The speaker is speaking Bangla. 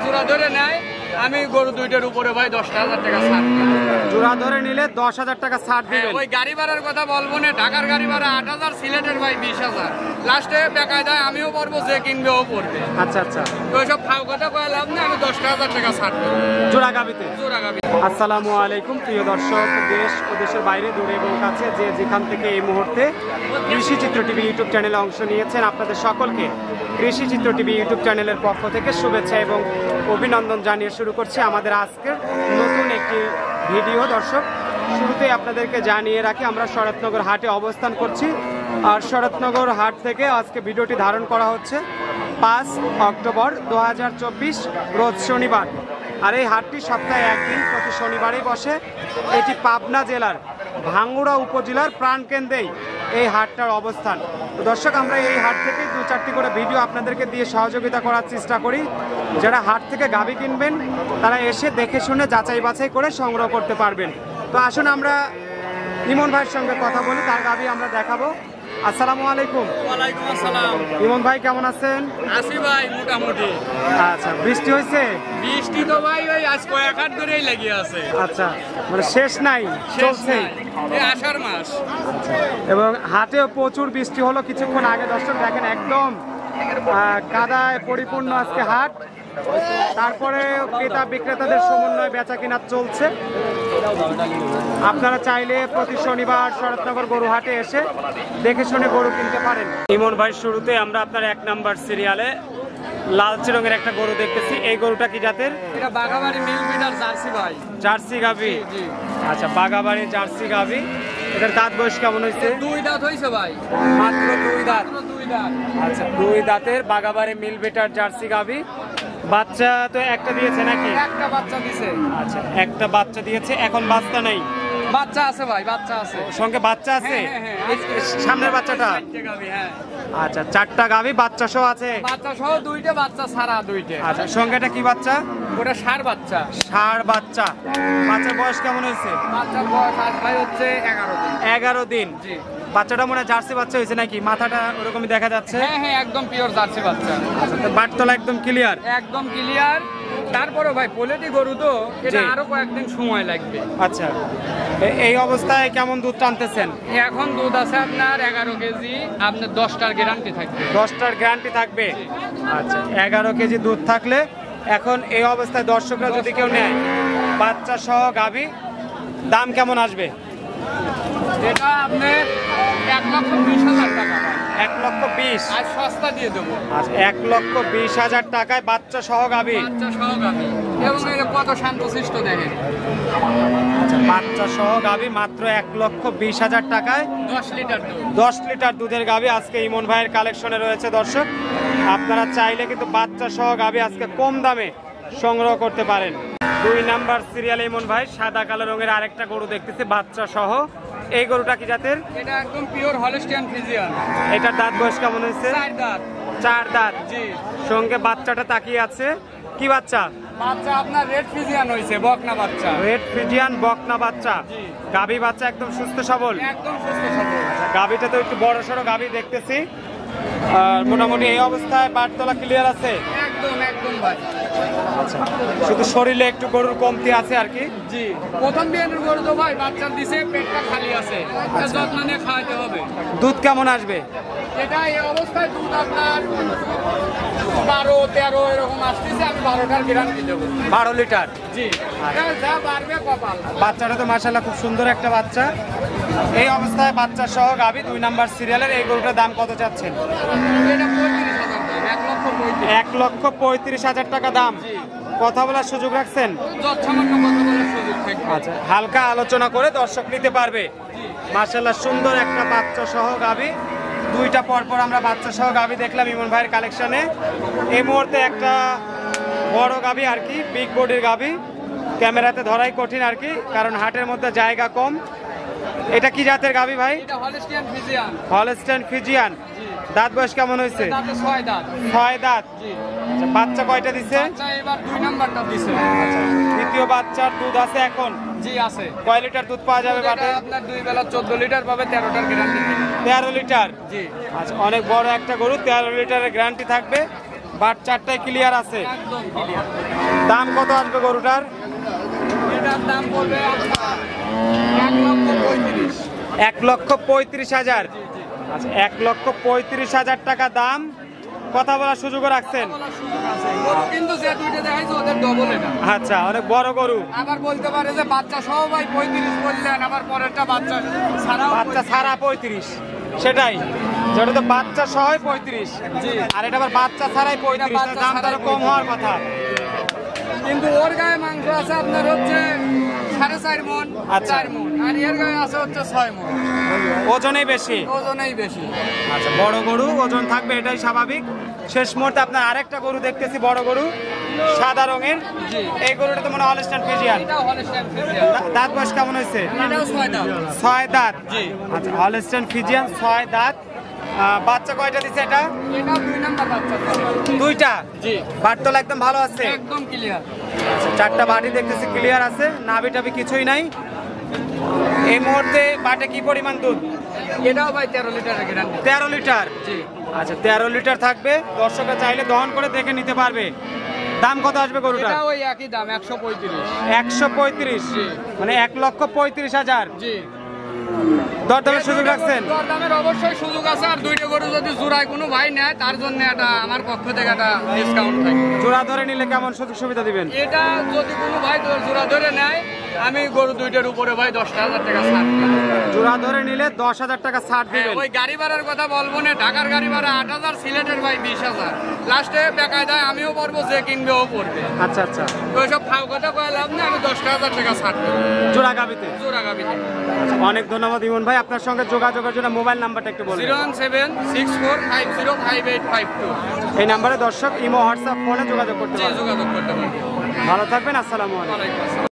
জোড়া ধরে নেয় আমি গরু দুইটার উপরে ভাই 10,000 টাকা ছাড়। জোড়া ধরে নিলে 10,000 টাকা ছাড় দিবেন। ওই গাড়ি ভাড়ার কথা বলবো না, ঢাকার গাড়ি ভাড়া 8,000, সিলেটের ভাই 20,000। লাস্টে বেকায় দেয় আমিও পড়বো, যে কিনবে ও পড়বে। আচ্ছা আচ্ছা, তো ওইসব ফাও কথা কয়ে লাভ নেই, আমি 10,000 টাকা ছাড় দেবো জোড়া গাবিতে। জোড়া গাবি। আসসালামু আলাইকুম প্রিয় দর্শক, দেশ ও দেশের বাইরে দূরে এবং কাছে যে যেখান থেকে এই মুহূর্তে কৃষি চিত্র টিভি ইউটিউব চ্যানেলে অংশ নিয়েছেন, আপনাদের সকলকে কৃষি চিত্র টিভি ইউটিউব চ্যানেলের পক্ষ থেকে শুভেচ্ছা এবং অভিনন্দন জানিয়ে শুরু করছি আমাদের আজকের নতুন একটি ভিডিও। দর্শক, শুরুতেই আপনাদেরকে জানিয়ে রাখি আমরা শরৎনগর হাটে অবস্থান করছি। আর শরৎনগর হাট থেকে আজকে ভিডিওটি ধারণ করা হচ্ছে 5 অক্টোবর 2024 রোজ শনিবার। আর এই হাটটি সপ্তাহে একদিন প্রতি শনিবারেই বসে। এটি পাবনা জেলার ভাঙ্গুড়া উপজেলার প্রাণকেন্দ্রেই এই হাটটার অবস্থান। তো দর্শক, আমরা এই হাট থেকে 2-4টি করে ভিডিও আপনাদেরকে দিয়ে সহযোগিতা করার চেষ্টা করি। যারা হাট থেকে গাভী কিনবেন তারা এসে দেখে শুনে যাচাই বাছাই করে সংগ্রহ করতে পারবেন। তো আসুন আমরা ইমন ভাইয়ের সঙ্গে কথা বলি, তার গাভী আমরা দেখাবো। আসসালামু আলাইকুম। ওয়ালাইকুম আসসালাম। ইমন ভাই কেমন আছেন? আসি ভাই মোটামুটি। আচ্ছা, বৃষ্টি হয়েছে? বৃষ্টি তো ভাই ওই আজ কয়েক হাত ধরেই লেগে আছে। আচ্ছা, মানে শেষ নাই, চলছে এই আষাঢ় মাস। এবং হাটেও প্রচুর বৃষ্টি হলো কিছুক্ষণ আগে। দর্শক দেখেন, একদম কাদায় পরিপূর্ণ আজকে হাট। তারপরে ক্রেতা বিক্রেতাদের সমন্বয় বেচা কিনা চলছে। আপনারা চাইলে প্রতি শনিবার শরৎনগর গরু হাটে এসে দেখে শুনে গরু কিনতে পারেন। ইমন ভাই, শুরুতে আমরা আপনার 1 নাম্বার সিরিয়ালে লালচে রঙের একটা গরু দেখতেছি। এই গরুটা কি জাতের? এটা বাঘাবাড়ি মিল বিটার জার্সি ভাই। জার্সি গাভী? আচ্ছা, বাঘাবাড়ি জার্সি গাভী। এটার দাঁত বয়স কেমন হয়েছে? 2 দাঁত হয়েছে ভাই। মাত্র 2 দাঁত? 2 দাঁত। আচ্ছা, 2 দাঁতের বাঘাবাড়ি মিল বিটার জার্সি গাভী। বাচ্চা তো একটা দিয়েছে নাকি? একটা বাচ্চা দিয়েছে। আচ্ছা, একটা বাচ্চা দিয়েছে। এখন বাচ্চা নেই? বাচ্চা আছে ভাই, বাচ্চা আছে। সঙ্গে বাচ্চা আছে? সামনের বাচ্চাটা? আচ্ছা, 4টা গাভী বাচ্চা সহ আছে? বাচ্চা সহ 2টা, বাচ্চা ছাড়া 2টা। আচ্ছা, সঙ্গে এটা কি বাচ্চা? ওটা ষাঁড় বাচ্চা। ষাঁড় বাচ্চা। বাচ্চার বয়স কেমন হয়েছে? বাচ্চার বয়স আজ ভাই হচ্ছে 11 দিন। 11 দিন? জি। বাচ্চাটা মনে হয় জার্সি বাচ্চা হয়েছে নাকি? মাথাটা ওরকমই দেখা যাচ্ছে। হ্যাঁ হ্যাঁ, একদম পিওর জার্সি বাচ্চা। আচ্ছা, তো বাটতলা একদম ক্লিয়ার? একদম ক্লিয়ার। তারপরে ভাই পোলেটি গরু তো, এটা আরো কয়েকদিন সময় লাগবে। আচ্ছা, এই অবস্থায় কেমন দুধ টানতেছেন? এখন দুধ আছে আপনার 11 কেজি, আপনার 10টার গ্যারান্টি থাকবে। 10টার গ্যারান্টি থাকবে? আচ্ছা, 11 কেজি দুধ থাকলে এখন এই অবস্থায় দর্শকরা যদি কেউ নেয় বাচ্চা সহ গাভী, দাম কেমন আসবে? এটা আপনার 1,20,000 টাকা। 1,20,000? আজ সস্তা দিয়ে দেবো। আচ্ছা, 1,20,000 টাকায় বাচ্চা সহ গাভী? বাচ্চা সহ গাভী। এবং এটা কত শান্তশিষ্ট দেখেন। আচ্ছা, বাচ্চা সহ গাভী মাত্র 1,20,000 টাকায় 10 লিটার দুধ। 10 লিটার দুধের গাভী আজকে ইমন ভাইয়ের কালেকশনে রয়েছে। দর্শক, আপনারা চাইলে কিন্তু বাচ্চা সহ গাভী আজকে কম দামে সংগ্রহ করতে পারেন। 2 নাম্বার সিরিয়ালে ইমন ভাই সাদা কালো রঙের আরেকটা গরু দেখতেছি বাচ্চা সহ। এই গরুটা কি জাতের? এটা একদম পিওর হলস্টিয়ান ফ্রিজিয়ান। এটার দাঁত বয়স কেমন হয়েছে? 4 দাঁত। 4 দাঁত? জি। সঙ্গে বাচ্চাটা তাকিয়ে আছে। কি বাচ্চা? বাচ্চা আপনার রেড ফ্রিজিয়ান হয়েছে, বকনা বাচ্চা। রেড ফ্রিজিয়ান বকনা বাচ্চা। জি। গাভী বাচ্চা একদম সুস্থ সবল? একদম সুস্থ সবল। গাভীটা তো একটু বড় সড়ো গাভী দেখতেছি। আর মোটামুটি এই অবস্থায় বাটতলা ক্লিয়ার আছে? একদম একদম ভাই। আচ্ছা, শুধু শরীরে একটু গরুর কমতি আছে আর কি? জি। প্রথম বিয়ানের গরু তো ভাই বাচ্চা দিছে, পেটটা খালি আছে, যত্ন নিয়ে খাওয়াতে হবে। দুধ কেমন আসবে? এটা এই অবস্থায় দুধ আপনার 12-13 এরকম আসতেছে। আমি 12টার গ্যারান্টি দেবো। 12 লিটার? জি। যা বাড়বে কপাল। বাচ্চাটা তো মাশাআল্লাহ খুব সুন্দর একটা বাচ্চা। এই অবস্থায় বাচ্চা সহ গাভী 2 নাম্বার সিরিয়ালের এই গরুটার দাম কত চাচ্ছেন? এটা 35,000 দাম। 1,35,000। 1,35,000 টাকা দাম। কথা বলার সুযোগ রাখছেন? যৎসামান্য কথা বলার সুযোগ থাকবে। আচ্ছা, হালকা আলোচনা করে দর্শক নিতে পারবে। মাশাআল্লাহ সুন্দর একটা বাচ্চা সহ গাভী। 2টা পরপর আমরা বাচ্চা সহ গাভী দেখলাম ইমন ভাইয়ের কালেকশনে। এই মুহূর্তে একটা বড় গাভী আর কি, বিগ বডির গাভী। ক্যামেরাতে ধরাই কঠিন আর কি, কারণ হাটের মধ্যে জায়গা কম। এটা কি জাতের গাভী ভাই? এটা হলস্টিয়ান ফ্রিজিয়ান। Holstein Friesian. দাঁত বয়স কেমন হয়েছে? দাঁতে 6 দাঁত। 6 দাঁত? জি। আচ্ছা, বাচ্চা কয়টা দিছে? বাচ্চা এবার 2 নাম্বারটা দিছে। আচ্ছা, দ্বিতীয় বাচ্চার দুধ আছে এখন? জি আছে। কয় লিটার দুধ পাওয়া যাবে বাটে? আপনার 2 বেলা 14 লিটার পাবে, 13টার গ্যারান্টি। 13 লিটার? জি। আচ্ছা, অনেক বড় একটা গরু, 13 লিটারের গ্যারান্টি থাকবে। বাট চারটায় ক্লিয়ার আছে। একদম ক্লিয়ার। দাম কত আসবে গরুটার? এটার দাম পড়বে 1,35,000। 1,35,000। আচ্ছা, 1,35,000 টাকা দাম। কথা বলার সুযোগ রাখছেন? কিন্তু যে দুইটা দেখাইছে ওদের ডবল এটা। আচ্ছা, অনেক বড় গরু। আবার বলতে পারে যে বাচ্চা সহ ভাই 35 বললেন, আবার পরেরটা বাচ্চা ছাড়াও বাচ্চা ছাড়া 35। সেটাই, যেটা তো বাচ্চা সহ 35, আর এটা আবার বাচ্চা ছাড়াই 35। দাম তো আরো কম হওয়ার কথা। কিন্তু ওর গায়ে মাংস আছে আপনার হচ্ছে 4.5 মণ, 4 মণ, আর এর গায়ে আছে হচ্ছে 6 মণ। ওজনেই বেশি। ওজনেই বেশি। আচ্ছা, বড় গরু ওজন থাকবে, এটাই স্বাভাবিক। শেষ মুহূর্তে আপনার আরেকটা গরু দেখতেছি, বড় গরু সাদা রঙের। এই গরুটা তো মনে হয় হলস্টাইন ফ্রিজিয়ান। এটাও হলস্টাইন ফ্রিজিয়ান। দাঁত বয়স কেমন হয়েছে? এটাও 6 দাঁত। 6 দাঁত। জি। আচ্ছা, হলস্টাইন ফ্রিজিয়ান 6 দাঁত। বাচ্চা কয়টা দিছে এটা? এটাও 2 নাম্বার বাচ্চা। 2টা। জি। বাটতলা একদম ভালো আছে? একদম ক্লিয়ার। আচ্ছা, 4টা বাটি দেখতেছি ক্লিয়ার আছে, নাভি টাভি কিছুই নাই। এই মুহূর্তে বাটে কি পরিমাণ দুধ? এটাও ভাই 13 লিটারের গ্যারান্টি। 13 লিটার। জি। আচ্ছা, 13 লিটার থাকবে। দর্শকরা চাইলে দহন করে দেখে নিতে পারবে। দাম কত আসবে গরুটা? এটা ওই একই দাম 135। 135। জি। মানে 1,35,000। জি। দরদামের সুযোগ রাখছেন? দরদামের অবশ্যই সুযোগ আছে, আর দুইটা গরু যদি জোড়ায় কোনো ভাই নেয় তার জন্য এটা আমার পক্ষ থেকে একটা ডিসকাউন্ট থাকে। জোড়া ধরে নিলে কেমন সুযোগ সুবিধা দিবেন? এটা যদি কোনো ভাই জোড়া ধরে নেয়, আমি গরু দুইটার উপরে ভাই 10,000 টাকা ছাড় দিই। জোড়া ধরে নিলে 10,000 টাকা ছাড় দিবেন। ওই গাড়ি ভাড়ার কথা বলবো না, ঢাকার গাড়ি ভাড়া 8,000, সিলেটের ভাই 20,000। লাস্টে বেকায়দায় আমিও পারবো, যে কিনবে ও পড়বে। আচ্ছা আচ্ছা, ওইসব ফাও কথা কয়ে লাভ না, আমি 10,000 টাকা ছাড় দিই জোড়া গাবিতে। জোড়া গাবিতে। অনেক ধন্যবাদ ইমন ভাই। আপনার সঙ্গে যোগাযোগের জন্য মোবাইল নাম্বারটা একটু বলুন। 01764505852। এই নাম্বারে দর্শক ইমো, হোয়াটসঅ্যাপ, ফোনে যোগাযোগ করতে পারেন। যোগাযোগ করতে পারেন। ভালো থাকবেন। আসসালামু আলাইকুম। ওয়ালাইকুম আসসালাম।